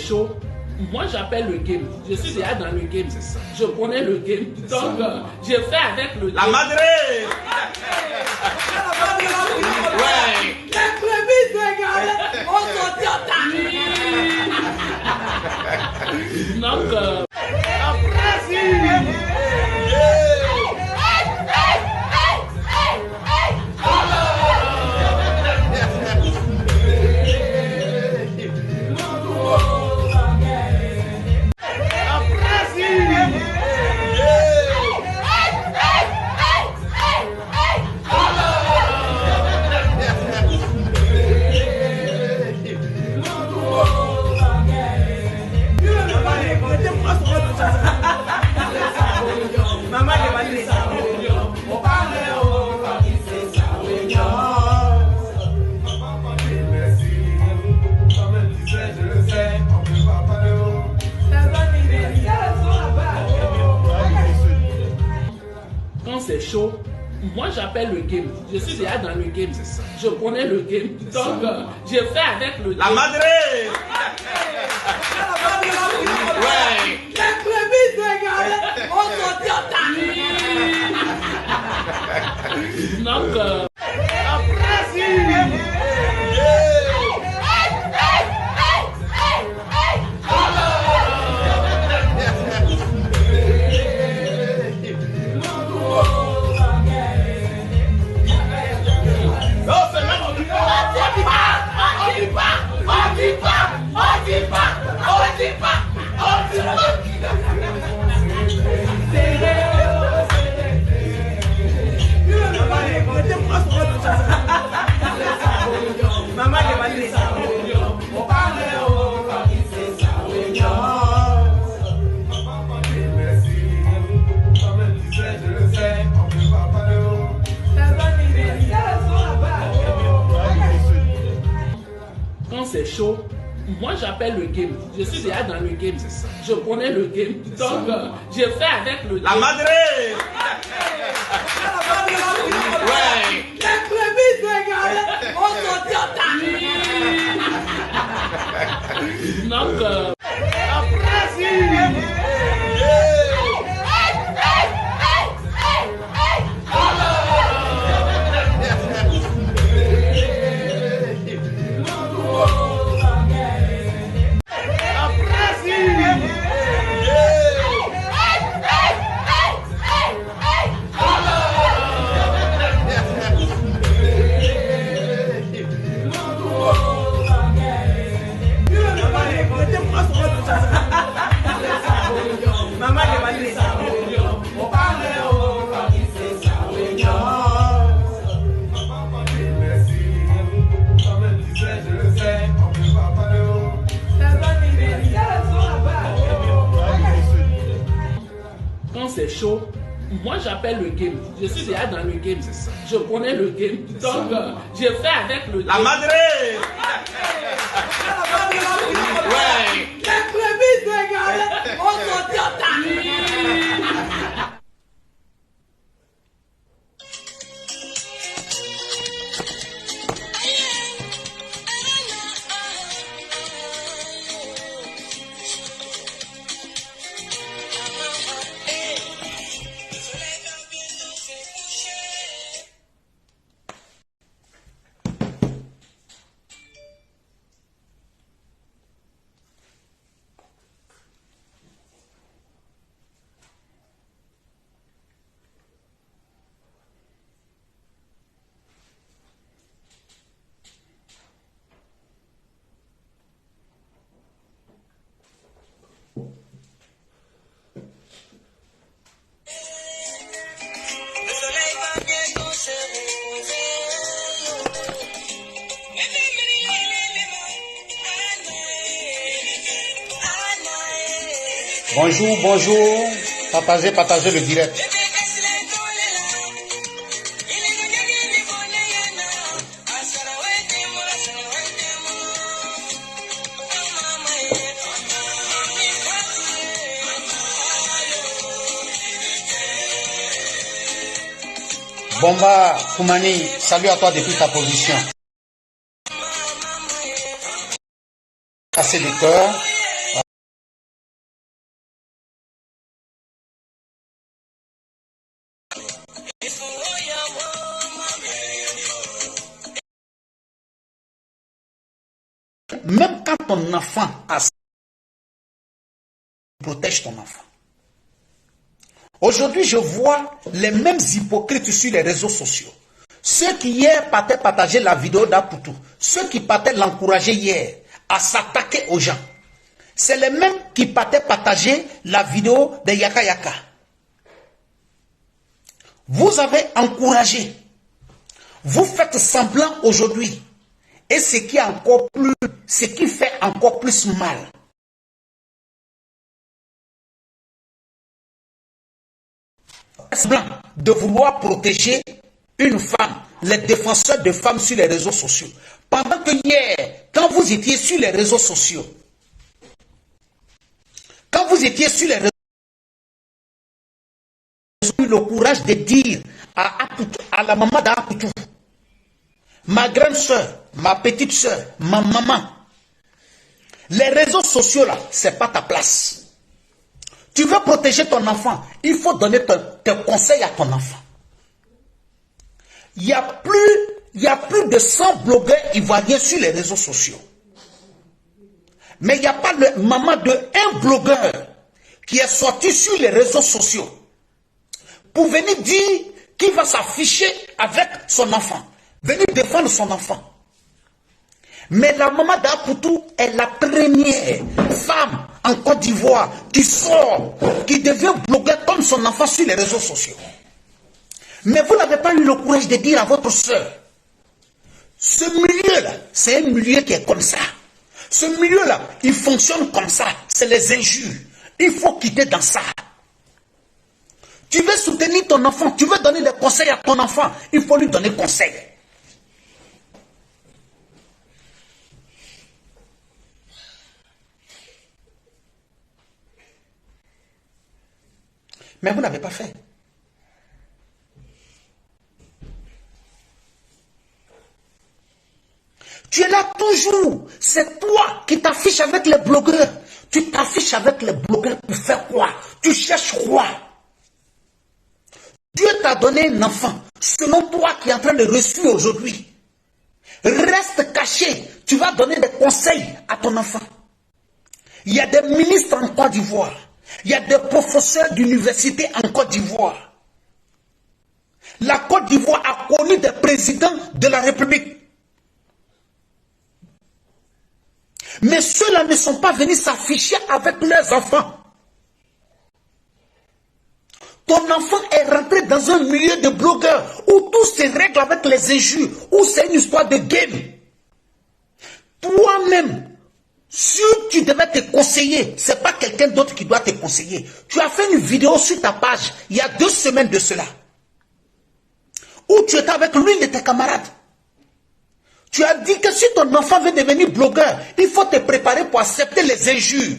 chaud, moi j'appelle le game. Je suis déjà dans le game. Je connais le game. Donc je fais avec le game. La madre. Ouais. Les prémices de Gareth ont sorti en Donc quand c'est chaud, moi j'appelle le game. Je suis déjà dans le game. Je connais le game. Donc je fais avec le game. La madre. Ouais. Les prémices de Gareth ont sorti en Donc quand c'est chaud, moi j'appelle le game. Je suis déjà dans le game. Je connais le game. Donc je fais avec le game. La madre. Ouais. Les prémices de Gareth ont sorti en Donc quand c'est chaud, moi j'appelle le game. Je suis déjà dans le game. Je connais le game. Donc je fais avec le game. La madre. Ouais. Les prémices de Gareth ont sorti en Bonjour, bonjour. Partagez le direct. Bomba Koumani, salut à toi depuis ta position. Assez de cœur. même quand ton enfant a... Protège ton enfant. Aujourd'hui, je vois les mêmes hypocrites sur les réseaux sociaux. Ceux qui hier partaient partager la vidéo d'Apoutou, ceux qui partaient l'encourager hier à s'attaquer aux gens, c'est les mêmes qui partaient partager la vidéo de Yaka Yaka. Vous avez encouragé, vous faites semblant aujourd'hui, et ce qui fait encore plus mal. Semblant de vouloir protéger une femme, les défenseurs de femmes sur les réseaux sociaux. Pendant que hier, quand vous étiez sur les réseaux sociaux, vous avez eu le courage de dire à la maman d'Apoutou, ma grande soeur, ma petite soeur, ma maman, les réseaux sociaux là, c'est pas ta place. Tu veux protéger ton enfant, il faut donner tes conseils à ton enfant. Il y a plus de 100 blogueurs ivoiriens sur les réseaux sociaux. Mais il n'y a pas le maman d'un blogueur qui est sorti sur les réseaux sociaux pour venir dire qu'il va s'afficher avec son enfant, venir défendre son enfant. Mais la maman d'Apoutou est la première femme en Côte d'Ivoire qui sort, qui devient blogueur comme son enfant sur les réseaux sociaux. Mais vous n'avez pas eu le courage de dire à votre soeur, ce milieu-là, c'est un milieu qui est comme ça. Ce milieu-là, il fonctionne comme ça. C'est les injures. Il faut quitter dans ça. Tu veux soutenir ton enfant, tu veux donner des conseils à ton enfant, il faut lui donner conseil. Mais vous n'avez pas fait. Tu es là toujours. C'est toi qui t'affiches avec les blogueurs. Tu t'affiches avec les blogueurs pour faire quoi? Tu cherches quoi? Dieu t'a donné un enfant. Selon toi qui est en train de reçu aujourd'hui. Reste caché. Tu vas donner des conseils à ton enfant. Il y a des ministres en Côte d'Ivoire. Il y a des professeurs d'université en Côte d'Ivoire. La Côte d'Ivoire a connu des présidents de la République. Mais ceux-là ne sont pas venus s'afficher avec leurs enfants. Ton enfant est rentré dans un milieu de blogueurs où tout se règle avec les injures, où c'est une histoire de game. Toi-même, si tu devais te conseiller, ce n'est pas quelqu'un d'autre qui doit te conseiller. Tu as fait une vidéo sur ta page il y a 2 semaines de cela, où tu étais avec l'une de tes camarades. Tu as dit que si ton enfant veut devenir blogueur, il faut te préparer pour accepter les injures.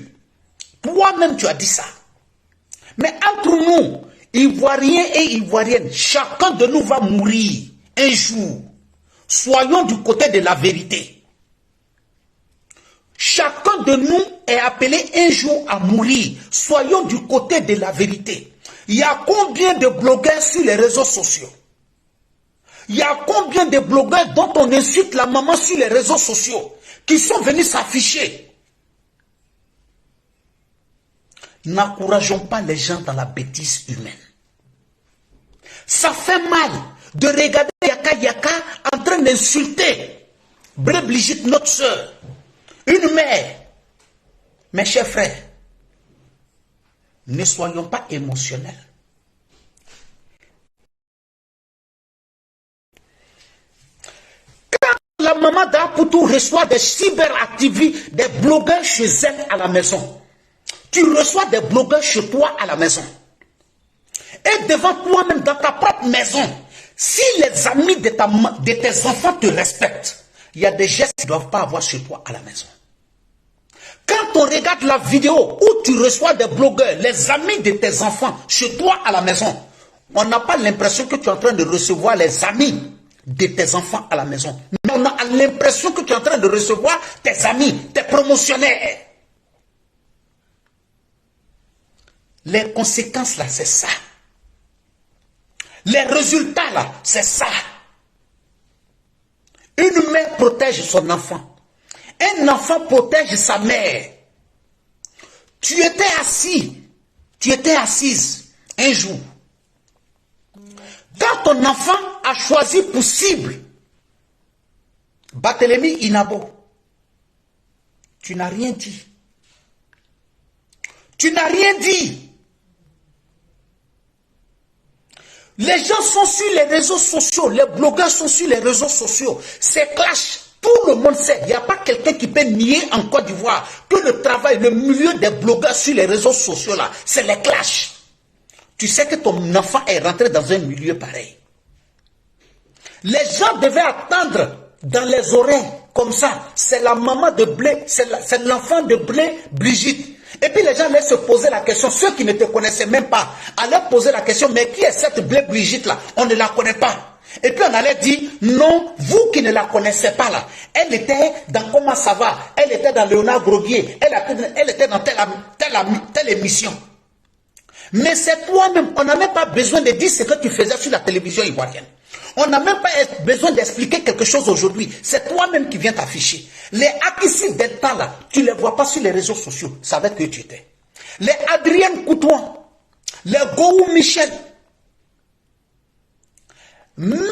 Toi-même, tu as dit ça. Mais entre nous, Ivoiriens et Ivoiriennes, chacun de nous va mourir un jour. Soyons du côté de la vérité. Chacun de nous est appelé un jour à mourir. Soyons du côté de la vérité. Il y a combien de blogueurs sur les réseaux sociaux? Il y a combien de blogueurs dont on insulte la maman sur les réseaux sociaux qui sont venus s'afficher? N'encourageons pas les gens dans la bêtise humaine. Ça fait mal de regarder Yaka Yaka en train d'insulter Brigitte, notre soeur, une mère. Mes chers frères, ne soyons pas émotionnels. La maman d'Apoutou reçoit des cyberactivistes, des blogueurs chez elle à la maison. Tu reçois des blogueurs chez toi à la maison. Et devant toi-même dans ta propre maison, si les amis de tes enfants te respectent, il y a des gestes qu'ils ne doivent pas avoir chez toi à la maison. Quand on regarde la vidéo où tu reçois des blogueurs, les amis de tes enfants chez toi à la maison, on n'a pas l'impression que tu es en train de recevoir les amis de tes enfants à la maison. Mais on a l'impression que tu es en train de recevoir tes amis, tes promotionnaires. Les conséquences là, c'est ça. Les résultats là, c'est ça. Une mère protège son enfant. Un enfant protège sa mère. Tu étais assis, tu étais assise un jour. Quand ton enfant a choisi pour cible Barthélemy Inabo, tu n'as rien dit. Tu n'as rien dit. Les gens sont sur les réseaux sociaux, les blogueurs sont sur les réseaux sociaux. C'est clash. Tout le monde sait. Il n'y a pas quelqu'un qui peut nier en Côte d'Ivoire que le travail, le milieu des blogueurs sur les réseaux sociaux là, c'est les clashs. Tu sais que ton enfant est rentré dans un milieu pareil. Les gens devaient attendre dans les oreilles comme ça. C'est la maman de Blé, c'est l'enfant de Blé, Brigitte. Et puis les gens allaient se poser la question, ceux qui ne te connaissaient même pas, allaient poser la question, mais qui est cette Blé Brigitte là? On ne la connaît pas. Et puis on allait dire, non, vous qui ne la connaissez pas là, elle était dans Comment ça va, elle était dans Léonard Groguier, elle était dans telle émission. Mais c'est toi-même, on n'a même pas besoin de dire ce que tu faisais sur la télévision ivoirienne. On n'a même pas besoin d'expliquer quelque chose aujourd'hui. C'est toi-même qui viens t'afficher. Les Akissi Delta là, tu ne les vois pas sur les réseaux sociaux. Ça avec que tu étais. Les Adrienne Coutouan, les Gou Michel, même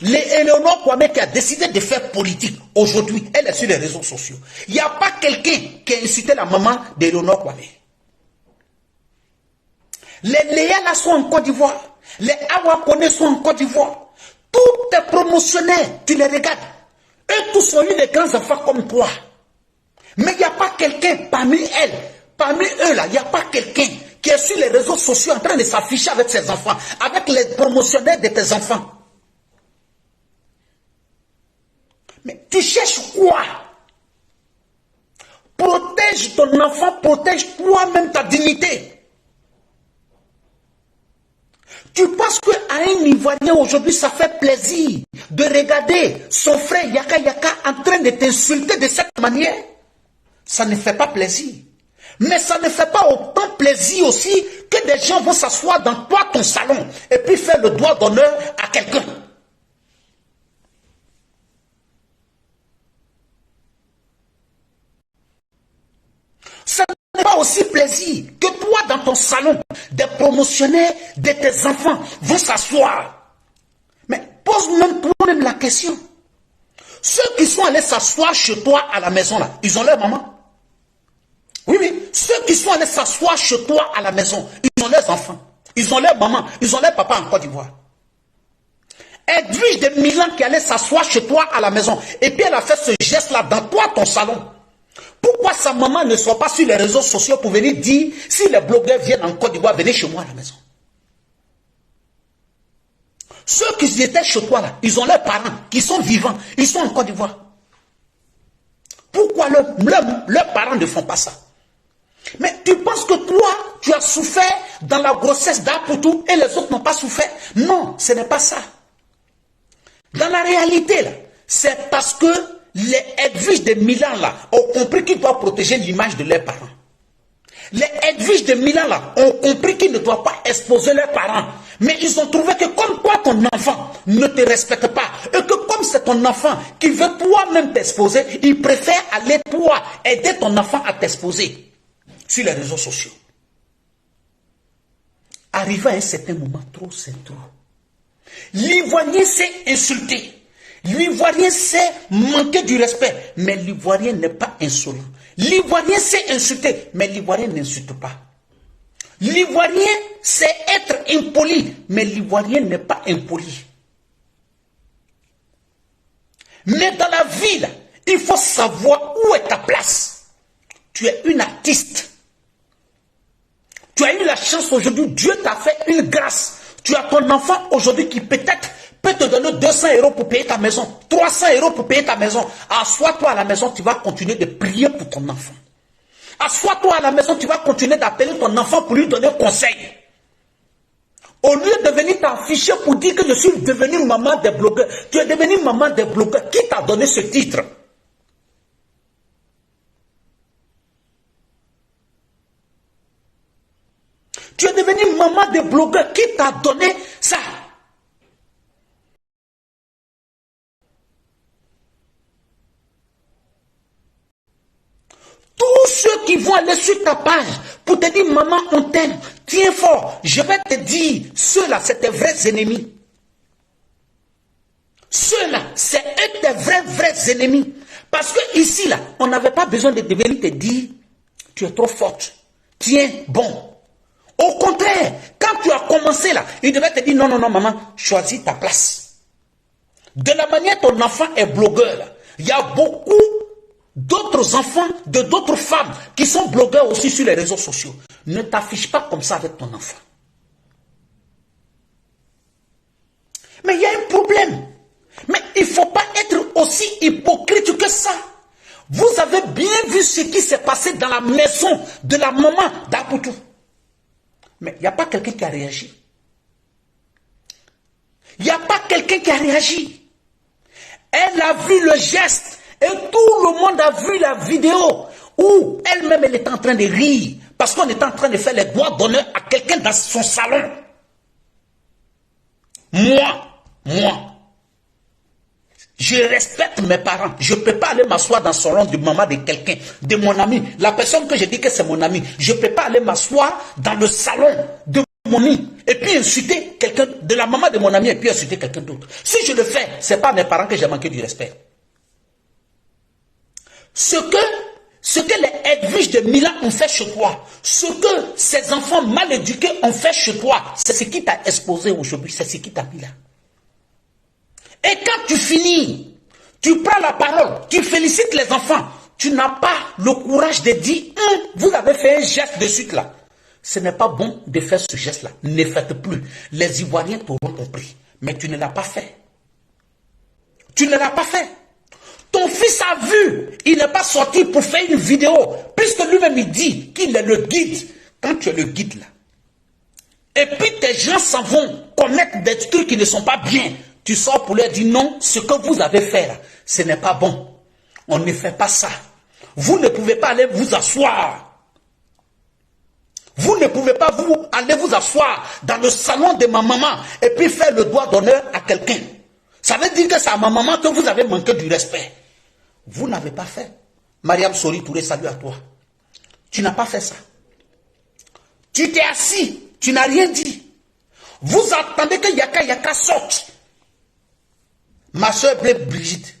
les Eleonore Kwame qui a décidé de faire politique aujourd'hui, elle est sur les réseaux sociaux. Il n'y a pas quelqu'un qui a insulté la maman d'Eleonore Kwame. Les Léa là sont en Côte d'Ivoire. Les Awakone sont en Côte d'Ivoire. Tous tes promotionnaires, tu les regardes. Eux tous sont eu des grands enfants comme toi. Mais il n'y a pas quelqu'un parmi elles, parmi eux là, il n'y a pas quelqu'un qui est sur les réseaux sociaux en train de s'afficher avec ses enfants, avec les promotionnaires de tes enfants. Mais tu cherches quoi? Protège ton enfant, protège toi-même ta dignité. Tu penses qu'à un Ivoirien aujourd'hui, ça fait plaisir de regarder son frère Yaka Yaka en train de t'insulter de cette manière? Ça ne fait pas plaisir. Mais ça ne fait pas autant plaisir aussi que des gens vont s'asseoir dans toi, ton salon, et puis faire le doigt d'honneur à quelqu'un. Ça n'est pas aussi plaisir que toi dans ton salon, des promotionnaires de tes enfants vont s'asseoir. Mais pose même toi-même la question. Ceux qui sont allés s'asseoir chez toi à la maison là, ils ont leur maman. Oui, oui. Ceux qui sont allés s'asseoir chez toi à la maison, ils ont leurs enfants. Ils ont leur maman. Ils ont leur papa en Côte d'Ivoire. Edwige de Milan qui allait s'asseoir chez toi à la maison. Et puis elle a fait ce geste-là dans toi, ton salon. Pourquoi sa maman ne soit pas sur les réseaux sociaux pour venir dire, si les blogueurs viennent en Côte d'Ivoire, venez chez moi à la maison. Ceux qui étaient chez toi là, ils ont leurs parents qui sont vivants. Ils sont en Côte d'Ivoire. Pourquoi leurs parents ne font pas ça? Mais tu penses que toi, tu as souffert dans la grossesse d'Apoutou et les autres n'ont pas souffert? Non, ce n'est pas ça. Dans la réalité, là, c'est parce que les Edwige de Milan là, ont compris qu'ils doivent protéger l'image de leurs parents. Les Edwige de Milan là, ont compris qu'ils ne doivent pas exposer leurs parents. Mais ils ont trouvé que comme toi, ton enfant ne te respecte pas, et que comme c'est ton enfant qui veut toi-même t'exposer, ils préfèrent aller toi, aider ton enfant à t'exposer sur les réseaux sociaux. Arrivé à un certain moment, trop c'est trop. L'Ivoirien sait insulter. L'Ivoirien sait manquer du respect. Mais l'Ivoirien n'est pas insolent. L'Ivoirien sait insulter. Mais l'Ivoirien n'insulte pas. L'Ivoirien sait être impoli. Mais l'Ivoirien n'est pas impoli. Mais dans la vie, là, il faut savoir où est ta place. Tu es une artiste. Tu as eu la chance aujourd'hui, Dieu t'a fait une grâce. Tu as ton enfant aujourd'hui qui peut-être peut te donner 200 € pour payer ta maison, 300 € pour payer ta maison. Assois-toi à la maison, tu vas continuer de prier pour ton enfant. Assois-toi à la maison, tu vas continuer d'appeler ton enfant pour lui donner conseil. Au lieu de venir t'afficher pour dire que je suis devenu maman des blogueurs, tu es devenu maman des blogueurs. Qui t'a donné ce titre? Tu es devenu maman des blogueurs. Qui t'a donné ça? vont aller sur ta page pour te dire, maman, on t'aime, tiens fort. Je vais te dire, ceux-là, c'est tes vrais ennemis. Ceux-là, c'est eux tes vrais ennemis. Parce que ici, là, on n'avait pas besoin de venir te dire, tu es trop forte, tiens, bon. Au contraire, quand tu as commencé là, il devait te dire, non, non, non, maman, choisis ta place. De la manière ton enfant est blogueur, là, il y a beaucoup d'autres enfants, de d'autres femmes qui sont blogueurs aussi sur les réseaux sociaux. Ne t'affiche pas comme ça avec ton enfant. Mais il y a un problème. Mais il ne faut pas être aussi hypocrite que ça. Vous avez bien vu ce qui s'est passé dans la maison de la maman d'Apoutou. Mais il n'y a pas quelqu'un qui a réagi. Il n'y a pas quelqu'un qui a réagi. Elle a vu le geste et tout le monde a vu la vidéo où elle-même elle est en train de rire parce qu'on est en train de faire les doigts d'honneur à quelqu'un dans son salon. Moi, je respecte mes parents. Je ne peux pas aller m'asseoir dans le salon de maman de quelqu'un, de mon ami. La personne que je dis que c'est mon ami, je ne peux pas aller m'asseoir dans le salon de mon ami et puis insulter quelqu'un, de la maman de mon ami et puis insulter quelqu'un d'autre. Si je le fais, ce n'est pas mes parents que j'ai manqué du respect. Ce que les Edwige de Milan ont fait chez toi, ce que ces enfants mal éduqués ont fait chez toi, c'est ce qui t'a exposé aujourd'hui, c'est ce qui t'a mis là. Et quand tu finis, tu prends la parole, tu félicites les enfants, tu n'as pas le courage de dire, vous avez fait un geste de suite là. Ce n'est pas bon de faire ce geste-là. Ne faites plus. Les Ivoiriens t'auront compris. Mais tu ne l'as pas fait. Tu ne l'as pas fait. Ton fils a vu. Il n'est pas sorti pour faire une vidéo. Puisque lui-même il dit qu'il est le guide. Quand tu es le guide là. Et puis tes gens s'en vont commettre des trucs qui ne sont pas bien. Tu sors pour leur dire non, ce que vous avez fait là, ce n'est pas bon. On ne fait pas ça. Vous ne pouvez pas aller vous asseoir. Vous ne pouvez pas aller vous asseoir dans le salon de ma maman et puis faire le doigt d'honneur à quelqu'un. Ça veut dire que c'est à ma maman que vous avez manqué du respect. Vous n'avez pas fait. Mariam Sori Touré, salut à toi. Tu n'as pas fait ça. Tu t'es assis, tu n'as rien dit. Vous attendez que Yaka sorte. Ma soeur Brigitte,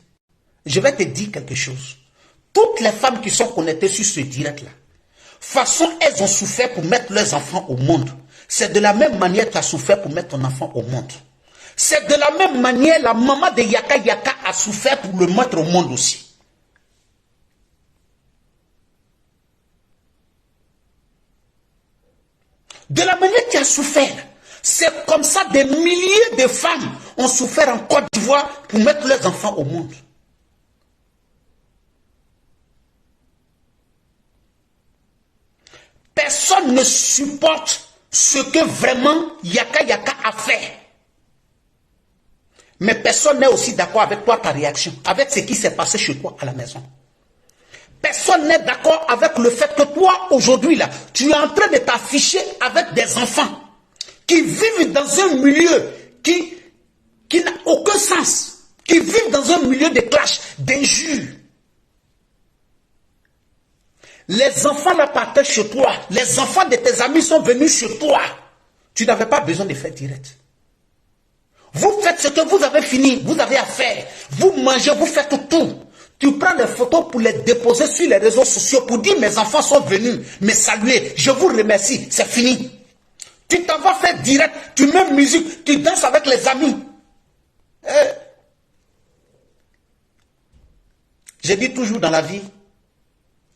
je vais te dire quelque chose. Toutes les femmes qui sont connectées sur ce direct-là, façon, elles ont souffert pour mettre leurs enfants au monde. C'est de la même manière que tu as souffert pour mettre ton enfant au monde. C'est de la même manière la maman de Yaka a souffert pour le mettre au monde aussi. De la manière que tu as souffert, c'est comme ça des milliers de femmes ont souffert en Côte d'Ivoire pour mettre leurs enfants au monde. Personne ne supporte ce que vraiment Yaka a fait. Mais personne n'est aussi d'accord avec toi, ta réaction, avec ce qui s'est passé chez toi à la maison. Personne n'est d'accord avec le fait que toi, aujourd'hui, là, tu es en train de t'afficher avec des enfants qui vivent dans un milieu qui n'a aucun sens, qui vivent dans un milieu de clash, d'injures. Les enfants là partaient chez toi. Les enfants de tes amis sont venus chez toi. Tu n'avais pas besoin de faire direct. Vous faites ce que vous avez fini, vous avez à faire. Vous mangez, vous faites tout. Tu prends des photos pour les déposer sur les réseaux sociaux pour dire mes enfants sont venus me saluer. Je vous remercie, c'est fini. Tu t'en vas faire direct, tu mets musique, tu danses avec les amis. Je dis toujours dans la vie,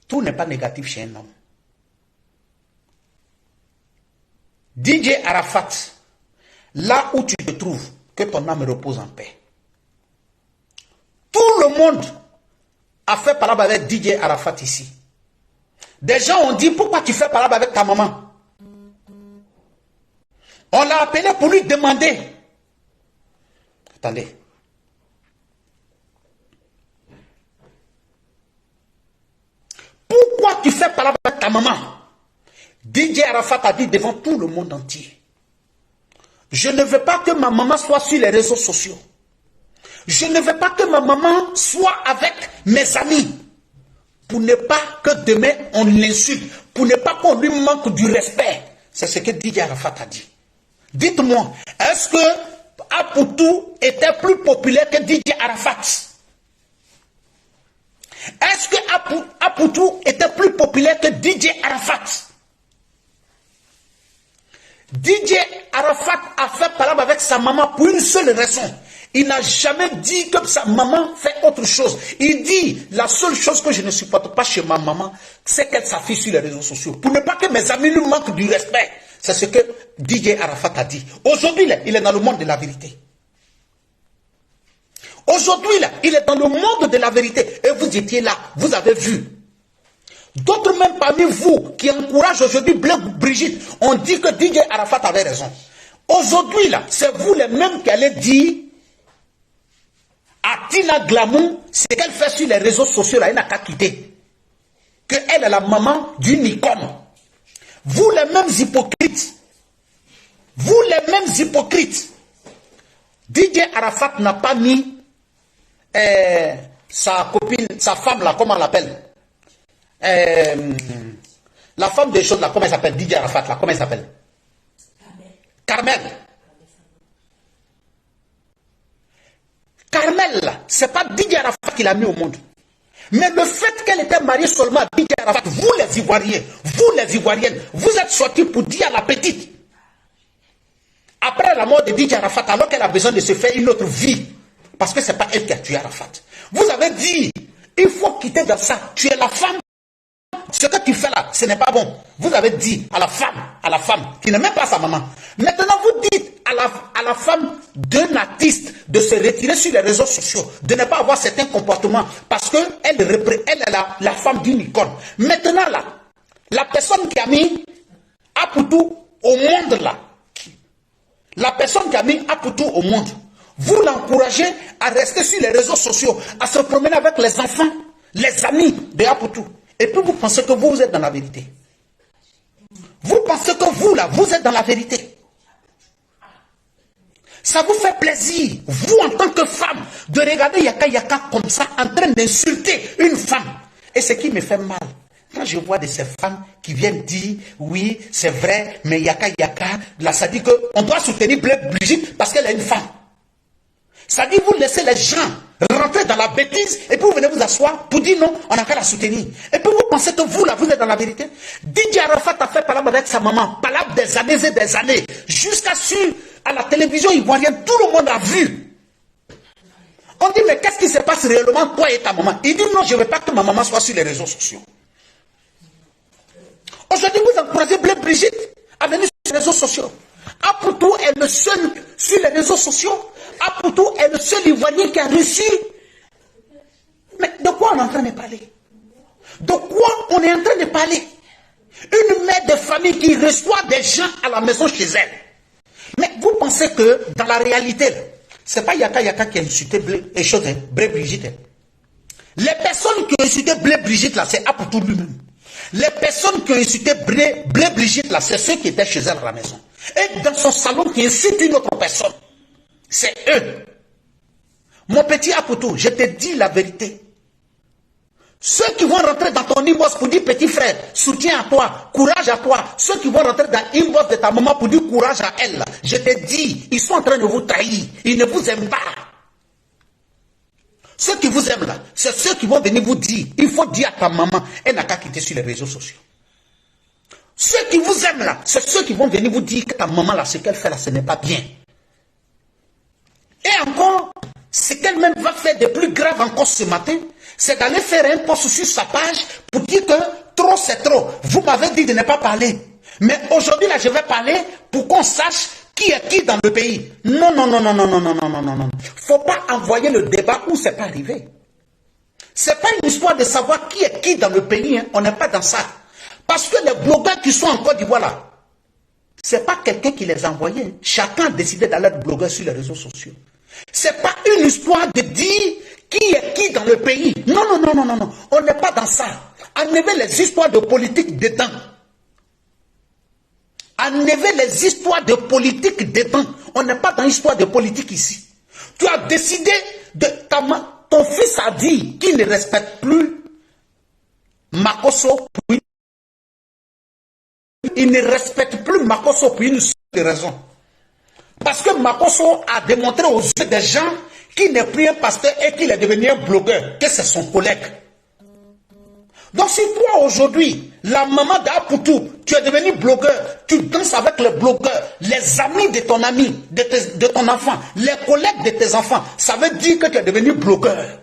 tout n'est pas négatif chez un homme. DJ Arafat, là où tu te trouves, que ton âme repose en paix. Tout le monde a fait parole avec DJ Arafat ici. Des gens ont dit, pourquoi tu fais parole avec ta maman? On l'a appelé pour lui demander. Attendez. Pourquoi tu fais parole avec ta maman? DJ Arafat a dit devant tout le monde entier. Je ne veux pas que ma maman soit sur les réseaux sociaux. Je ne veux pas que ma maman soit avec mes amis. pour ne pas que demain on l'insulte, pour ne pas qu'on lui manque du respect. C'est ce que Didier Arafat a dit. Dites-moi, est-ce que Apoutou était plus populaire que Didier Arafat? Est-ce que Apoutou était plus populaire que Didier Arafat? Didier Arafat a fait parole avec sa maman pour une seule raison. Il n'a jamais dit que sa maman fait autre chose. Il dit, la seule chose que je ne supporte pas chez ma maman, c'est qu'elle s'affiche sur les réseaux sociaux. Pour ne pas que mes amis lui manquent du respect. C'est ce que Didier Arafat a dit. Aujourd'hui, il est dans le monde de la vérité. Aujourd'hui, il est dans le monde de la vérité. Et vous étiez là, vous avez vu. D'autres même parmi vous qui encouragent aujourd'hui Brigitte, on dit que Didier Arafat avait raison. Aujourd'hui, c'est vous les mêmes qui allez dire à Tina Glamour, ce qu'elle fait sur les réseaux sociaux, elle n'a qu'à quitter. Qu'elle est la maman du Nicom. Vous les mêmes hypocrites. Vous les mêmes hypocrites. Didier Arafat n'a pas mis sa copine, sa femme là, comment on l'appelle? La femme des choses là, comment elle s'appelle? Didier Arafat là, comment elle s'appelle? Carmel. Carmel là, c'est pas Didier Arafat qui l'a mis au monde. Mais le fait qu'elle était mariée seulement à Didier Arafat, vous les Ivoiriens, vous les Ivoiriennes, vous êtes sortis pour dire à la petite, après la mort de Didier Arafat, alors qu'elle a besoin de se faire une autre vie, parce que ce n'est pas elle qui a tué Arafat. Vous avez dit, il faut quitter dans ça, tu es la femme, ce que tu fais là, ce n'est pas bon. Vous avez dit à la femme, qui n'est même pas sa maman. Maintenant, vous dites à la femme d'un artiste de se retirer sur les réseaux sociaux, de ne pas avoir certains comportements, parce qu'elle est la femme d'une icône. Maintenant, là, la personne qui a mis Apoutou au monde, là, la personne qui a mis Apoutou au monde, vous l'encouragez à rester sur les réseaux sociaux, à se promener avec les enfants, les amis de Apoutou. Et puis vous pensez que vous êtes dans la vérité. Vous pensez que vous, là, vous êtes dans la vérité. Ça vous fait plaisir, vous en tant que femme, de regarder Yaka Yaka comme ça, en train d'insulter une femme. Et ce qui me fait mal, quand je vois de ces femmes qui viennent dire, oui, c'est vrai, mais Yaka Yaka, là, ça dit qu'on doit soutenir Brigitte parce qu'elle est une femme. Ça dit, vous laissez les gens rentrer dans la bêtise et puis vous venez vous asseoir pour dire non, on n'a qu'à la soutenir. Et puis vous pensez que vous, là, vous êtes dans la vérité. Didier Arafat a fait parole avec sa maman, parole des années et des années, jusqu'à à la télévision ivoirienne, tout le monde a vu. On dit, mais qu'est-ce qui se passe réellement, toi et ta maman? Il dit, non, je ne veux pas que ma maman soit sur les réseaux sociaux. Aujourd'hui, vous encouragez Brigitte à venir sur les réseaux sociaux. Apoutou est le seul sur les réseaux sociaux. Apoutou est le seul Ivoirien qui a réussi. Mais de quoi on est en train de parler? De quoi on est en train de parler? Une mère de famille qui reçoit des gens à la maison chez elle. Mais vous pensez que dans la réalité, ce n'est pas Yaka Yaka qui a insulté Brigitte. Les personnes qui ont insulté Brigitte là, c'est Apoutou lui-même. Les personnes qui ont insulté Brigitte là, c'est ceux qui étaient chez elle à la maison. Et dans son salon qui incite une autre personne. C'est eux. Mon petit Apoutou, je te dis la vérité. Ceux qui vont rentrer dans ton inbox pour dire petit frère, soutien à toi, courage à toi. Ceux qui vont rentrer dans l'inbox de ta maman pour dire courage à elle, je te dis, ils sont en train de vous trahir. Ils ne vous aiment pas. Ceux qui vous aiment là, c'est ceux qui vont venir vous dire, il faut dire à ta maman, elle n'a qu'à quitter sur les réseaux sociaux. Ceux qui vous aiment là, c'est ceux qui vont venir vous dire que ta maman là, ce qu'elle fait là, ce n'est pas bien. Et encore, ce qu'elle-même va faire de plus grave encore ce matin, c'est d'aller faire un post sur sa page pour dire que trop c'est trop. Vous m'avez dit de ne pas parler. Mais aujourd'hui là, je vais parler pour qu'on sache qui est qui dans le pays. Non. Faut pas envoyer le débat où c'est pas arrivé. C'est pas une histoire de savoir qui est qui dans le pays. Hein. On n'est pas dans ça. Parce que les blogueurs qui sont en Côte d'Ivoire là, c'est pas quelqu'un qui les a envoyés. Chacun a décidé d'aller être blogueur sur les réseaux sociaux. C'est pas une histoire de dire qui est qui dans le pays. Non. On n'est pas dans ça. Enlevez les histoires de politique dedans. Enlevez les histoires de politique dedans. On n'est pas dans l'histoire de politique ici. Tu as décidé de... Ton fils a dit qu'il ne respecte plus Makosso pour il ne respecte plus Makosso pour une seule raison. Parce que Makosso a démontré aux yeux des gens qu'il n'est plus un pasteur et qu'il est devenu un blogueur, que c'est son collègue. Donc si toi aujourd'hui, la maman d'Apoutou, tu es devenu blogueur, tu danses avec les blogueurs, les amis de ton ami, de ton enfant, les collègues de tes enfants, ça veut dire que tu es devenu blogueur.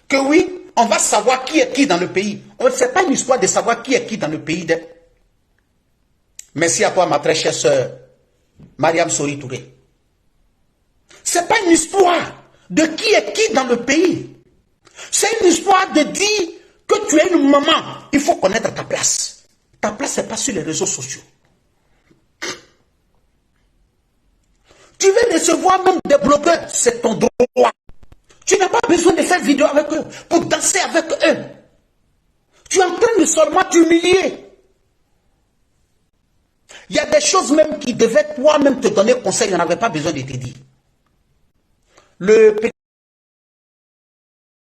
Que oui, on va savoir qui est qui dans le pays. Ce n'est pas une histoire de savoir qui est qui dans le pays. Merci à toi, ma très chère sœur, Mariam Sori Touré. Ce n'est pas une histoire de qui est qui dans le pays. C'est une histoire de dire que tu es une maman. Il faut connaître ta place. Ta place, ce n'est pas sur les réseaux sociaux. Tu veux recevoir même des blogueurs, c'est ton droit. Tu n'as pas besoin de faire vidéo avec eux, pour danser avec eux. Tu es en train de seulement t'humilier. Il y a des choses même qui devaient toi-même te donner conseil, on n'avait pas besoin de te dire. Le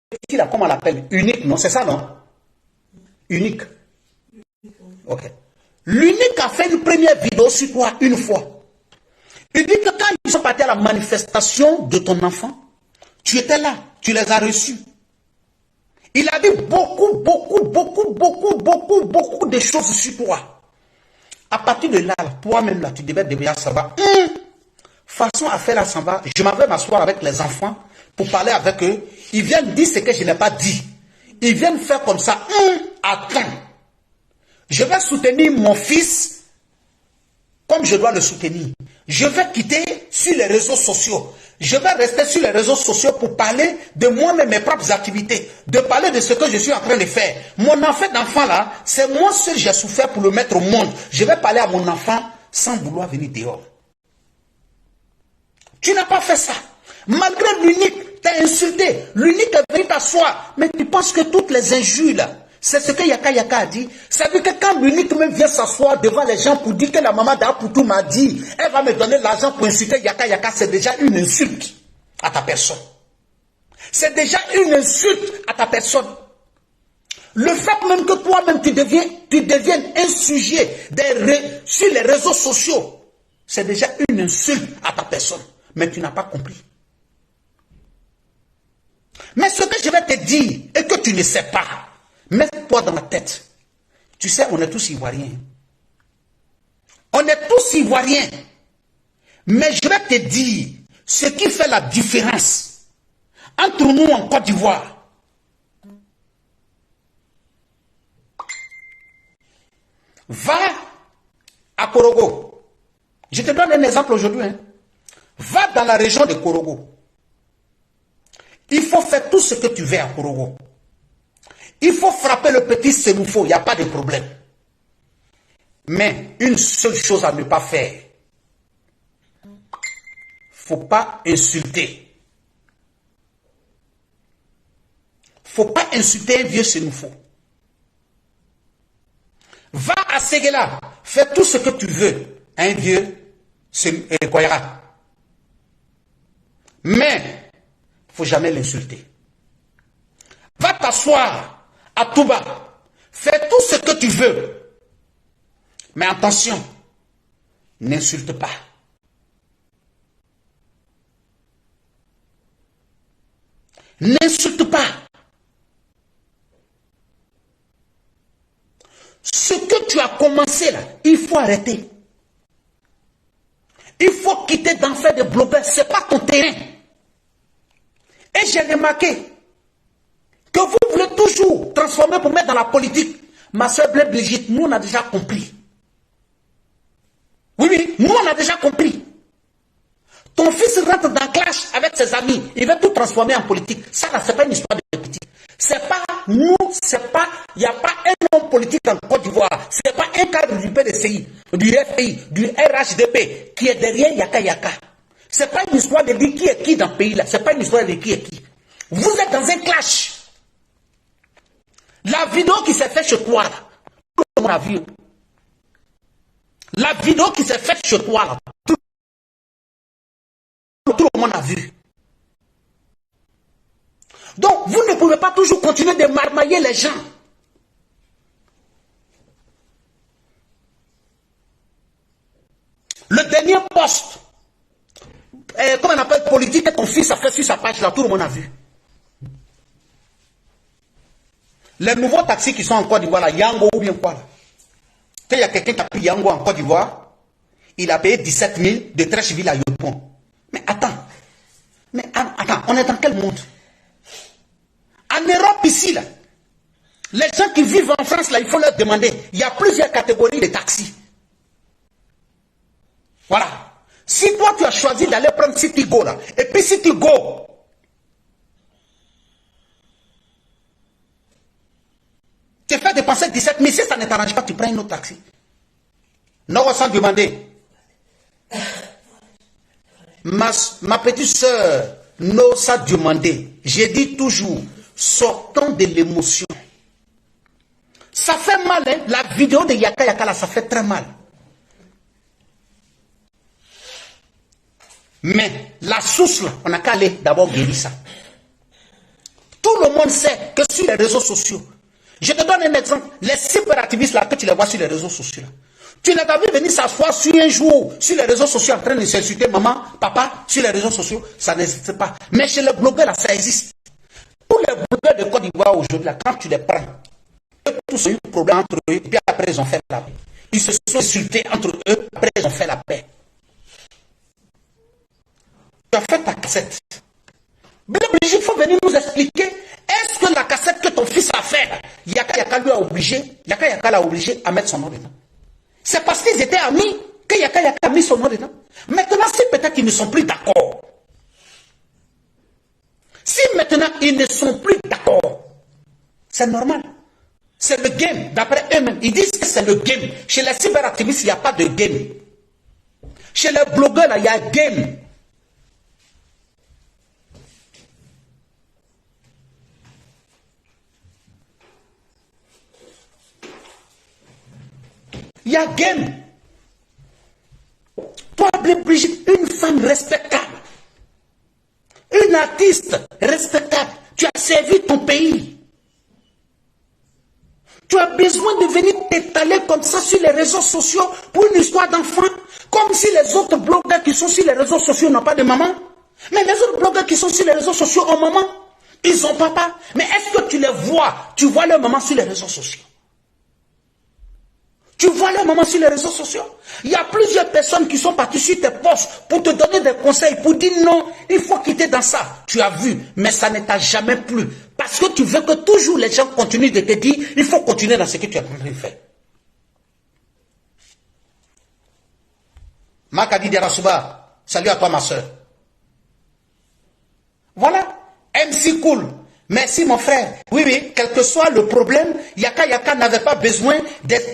petit là, comment on l'appelle? Unique, non? C'est ça, non? Unique. Ok. L'Unique a fait une première vidéo sur toi une fois. Il dit que quand ils sont partis à la manifestation de ton enfant, tu étais là, tu les as reçus. Il a dit beaucoup de choses sur toi. À partir de là, toi-même, là, tu devais devenir savoir. Façon à faire là, ça va. Je m'en vais m'asseoir avec les enfants pour parler avec eux. Ils viennent dire ce que je n'ai pas dit. Ils viennent faire comme ça. Attends. Je vais soutenir mon fils comme je dois le soutenir. Je vais quitter sur les réseaux sociaux. Je vais rester sur les réseaux sociaux pour parler de moi-même, mes propres activités, de parler de ce que je suis en train de faire. Mon enfant d'enfant là, c'est moi seul j'ai souffert pour le mettre au monde. Je vais parler à mon enfant sans vouloir venir dehors. Tu n'as pas fait ça. Malgré l'Unique, t'as insulté. L'Unique est venu t'asseoir. Mais tu penses que toutes les injures là, c'est ce que Yaka Yaka a dit. Ça veut dire que quand l'Unique même vient s'asseoir devant les gens pour dire que la maman d'Apoutou m'a dit, elle va me donner l'argent pour insulter Yaka Yaka, c'est déjà une insulte à ta personne. C'est déjà une insulte à ta personne. Le fait même que toi-même tu deviennes un sujet sur les réseaux sociaux, c'est déjà une insulte à ta personne. Mais tu n'as pas compris. Mais ce que je vais te dire et que tu ne sais pas, mets-toi dans la tête. Tu sais, on est tous Ivoiriens. On est tous Ivoiriens. Mais je vais te dire ce qui fait la différence entre nous en Côte d'Ivoire. Va à Korogo. Je te donne un exemple aujourd'hui. Va dans la région de Korogo. Il faut faire tout ce que tu veux à Korogo. Il faut frapper le petit Sénoufo, il n'y a pas de problème. Mais une seule chose à ne pas faire. Il ne faut pas insulter. Il ne faut pas insulter un vieux Sénoufo. Va à Séguéla, fais tout ce que tu veux à un vieux Koyara. Mais, il ne faut jamais l'insulter. Va t'asseoir à Touba. Fais tout ce que tu veux. Mais attention, n'insulte pas. N'insulte pas. Ce que tu as commencé là, il faut arrêter. Il faut quitter d'en faire des blogueurs. Ce n'est pas ton terrain. Et j'ai remarqué que vous voulez toujours transformer pour mettre dans la politique. Ma soeur Blé Brigitte, nous on a déjà compris. Oui, nous on a déjà compris. Ton fils rentre dans clash avec ses amis. Il veut tout transformer en politique. Ça là, c'est pas une histoire de politique. C'est pas nous, c'est pas, il n'y a pas un homme politique en Côte d'Ivoire. C'est pas un cadre du PDCI, du FPI, du RHDP qui est derrière Yaka Yaka. C'est pas une histoire de dire qui est qui dans le pays là. C'est pas une histoire de qui est qui. Vous êtes dans un clash. La vidéo qui s'est faite chez toi, là, tout le monde a vu. La vidéo qui s'est faite chez toi, là, tout le monde a vu. Donc, vous ne pouvez pas toujours continuer de marmailler les gens. Le dernier poste, comme on appelle politique, que ton fils a fait sur sa page, là, tout le monde a vu. Les nouveaux taxis qui sont en Côte d'Ivoire, là, Yango ou bien quoi là. Il y a quelqu'un qui a pris Yango en Côte d'Ivoire, il a payé 17 000 de Trècheville à Yopon. Mais attends, on est dans quel monde? En Europe ici, là, les gens qui vivent en France, là, il faut leur demander. Il y a plusieurs catégories de taxis. Voilà. Si toi, tu as choisi d'aller prendre Citigo, là, et puis Citigo, tu fais dépenser 17 000, si ça ne t'arrange pas, tu prends une autre taxi. Non, sans demander. Ma petite soeur, non, sans demander. J'ai dit toujours, sortons de l'émotion. Ça fait mal, hein? La vidéo de Yaka Yaka, là, ça fait très mal. Mais la source, là, on n'a qu'à aller d'abord guérir ça. Tout le monde sait que sur les réseaux sociaux, je te donne un exemple, les cyberactivistes là, que tu les vois sur les réseaux sociaux, là, tu n'as pas vu venir s'asseoir sur un jour sur les réseaux sociaux en train de s'insulter maman, papa, sur les réseaux sociaux, ça n'existe pas. Mais chez les blogueurs, là, ça existe. Tous les blogueurs de Côte d'Ivoire aujourd'hui, là, quand tu les prends, eux tous ont eu un problème entre eux, et puis après ils ont fait la paix. Ils se sont insultés entre eux, après ils ont fait la paix. Tu as fait ta cassette. Il faut venir nous expliquer, est-ce que la cassette que ton fils a fait, Yaka Yaka lui a obligé, Yaka Yaka l'a obligé à mettre son nom dedans. C'est parce qu'ils étaient amis que Yaka Yaka a mis son nom dedans. Maintenant, si peut-être qu'ils ne sont plus d'accord, si maintenant ils ne sont plus d'accord, c'est normal. C'est le game, d'après eux-mêmes. Ils disent que c'est le game. Chez les cyberactivistes, il n'y a pas de game. Chez les blogueurs, là, il y a game. Il y a game. Toi, Brigitte, une femme respectable, une artiste respectable, tu as servi ton pays. Tu as besoin de venir t'étaler comme ça sur les réseaux sociaux pour une histoire d'enfant, comme si les autres blogueurs qui sont sur les réseaux sociaux n'ont pas de maman. Mais les autres blogueurs qui sont sur les réseaux sociaux ont maman, ils ont papa. Mais est-ce que tu les vois? Tu vois leur maman sur les réseaux sociaux? Tu vois leur maman sur les réseaux sociaux? Il y a plusieurs personnes qui sont parties sur tes posts pour te donner des conseils, pour dire non, il faut quitter dans ça. Tu as vu, mais ça ne t'a jamais plu. Parce que tu veux que toujours les gens continuent de te dire, il faut continuer dans ce que tu es en train de faire. Makadi Diarasuba, salut à toi ma soeur. Voilà, MC Cool. Merci mon frère. Oui, oui, quel que soit le problème, Yaka Yaka n'avait pas besoin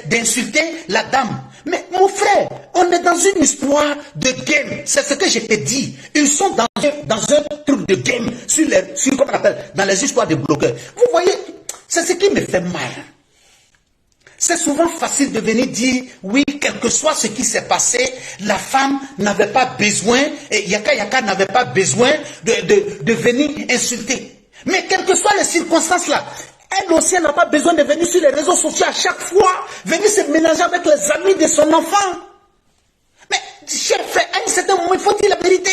d'insulter la dame. Mais mon frère, on est dans une histoire de game. C'est ce que je te dis. Ils sont dans un truc de game comment on appelle, dans les histoires de blogueurs. Vous voyez, c'est ce qui me fait mal. C'est souvent facile de venir dire, oui, quel que soit ce qui s'est passé, la femme n'avait pas besoin, et Yaka Yaka n'avait pas besoin de venir insulter. Mais quelles que soient les circonstances là, elle aussi n'a pas besoin de venir sur les réseaux sociaux à chaque fois, venir se mélanger avec les amis de son enfant. Mais, cher frère, à un certain moment, il faut dire la vérité.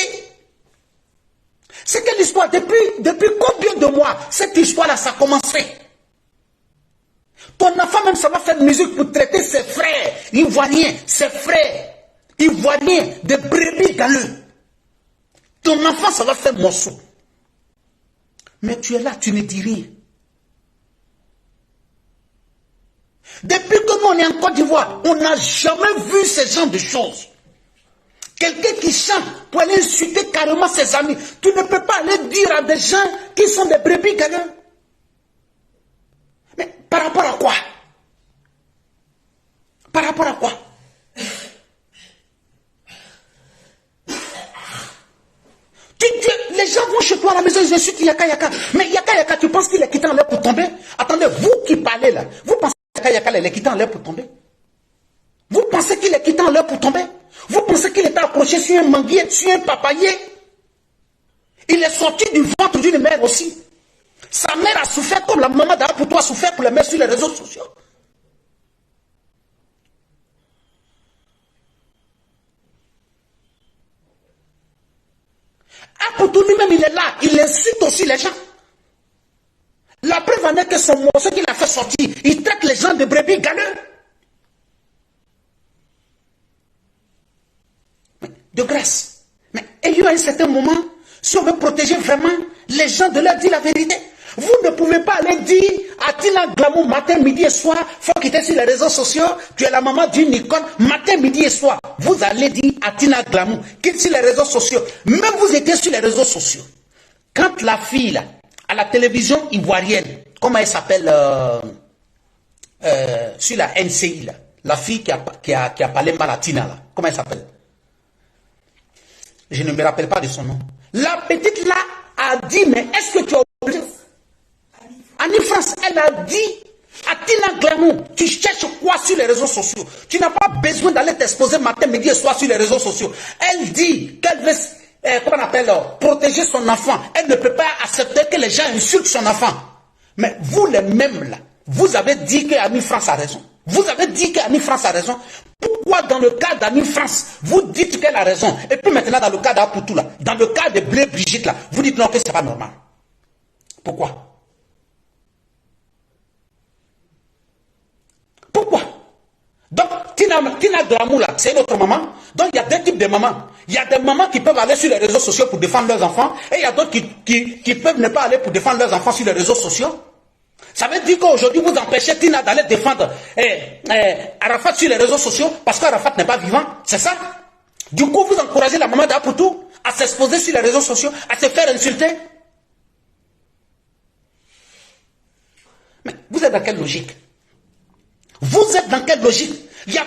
C'est quelle histoire? Depuis combien de mois cette histoire-là, ça a commencé? Ton enfant même, ça va faire de musique pour traiter ses frères ivoiriens, ses frères ivoiriens de brebis galeux. Ton enfant, ça va faire morceau. Mais tu es là, tu ne dis rien. Depuis que nous on est en Côte d'Ivoire, on n'a jamais vu ce genre de choses. Quelqu'un qui chante pour aller insulter carrément ses amis. Tu ne peux pas aller dire à des gens qui sont des brebis galeux. Mais par rapport à quoi? Par rapport à quoi? Les gens vont chez toi à la maison, ils insultent Yaka Yaka. Mais Yaka Yaka, tu penses qu'il est quitté en l'air pour tomber? Attendez, vous qui parlez là, vous pensez que Yaka Yaka, il est quitté en l'air pour tomber? Vous pensez qu'il est quitté en l'air pour tomber? Vous pensez qu'il était accroché sur un manguier, sur un papayer? Il est sorti du ventre d'une mère aussi. Sa mère a souffert comme la maman d'Apoutou a souffert pour les mettre sur les réseaux sociaux. Apoutou lui-même, il est là. Il incite aussi les gens. La preuve en est que son morceau qu'il a fait sortir, il traite les gens de brebis galeux. De grâce. Mais ayant à un certain moment, si on veut protéger vraiment les gens de leur dire la vérité, vous ne pouvez pas aller dire à Tina Glamour matin, midi et soir, faut quitter sur les réseaux sociaux, tu es la maman d'une icône, matin, midi et soir. Vous allez dire à Tina Glamour, quitte sur les réseaux sociaux. Même vous étiez sur les réseaux sociaux. Quand la fille, là, à la télévision ivoirienne, comment elle s'appelle, sur la NCI, là, la fille qui a parlé mal à Tina, là, comment elle s'appelle? Je ne me rappelle pas de son nom. La petite là a dit, mais est-ce que tu as oublié? Annie France, elle a dit à Tina Glamour, tu cherches quoi sur les réseaux sociaux? Tu n'as pas besoin d'aller t'exposer matin, midi et soir sur les réseaux sociaux. Elle dit qu'elle veut, comment on appelle, protéger son enfant. Elle ne peut pas accepter que les gens insultent son enfant. Mais vous les mêmes là, vous avez dit qu'Annie France a raison. Vous avez dit qu'Annie France a raison. Pourquoi dans le cas d'Annie France, vous dites qu'elle a raison? Et puis maintenant dans le cas d'Apoutou là, dans le cas de Blé Brigitte là, vous dites non que c'est pas normal. Pourquoi? Pourquoi? Donc Tina Glamour là, c'est une autre maman. Donc il y a deux types de mamans. Il y a des mamans qui peuvent aller sur les réseaux sociaux pour défendre leurs enfants. Et il y a d'autres qui peuvent ne pas aller pour défendre leurs enfants sur les réseaux sociaux. Ça veut dire qu'aujourd'hui, vous empêchez Tina d'aller défendre Arafat sur les réseaux sociaux parce qu'Arafat n'est pas vivant. C'est ça? Du coup, vous encouragez la maman d'Apoutou à s'exposer sur les réseaux sociaux, à se faire insulter. Mais vous êtes dans quelle logique? Vous êtes dans quelle logique? Il y a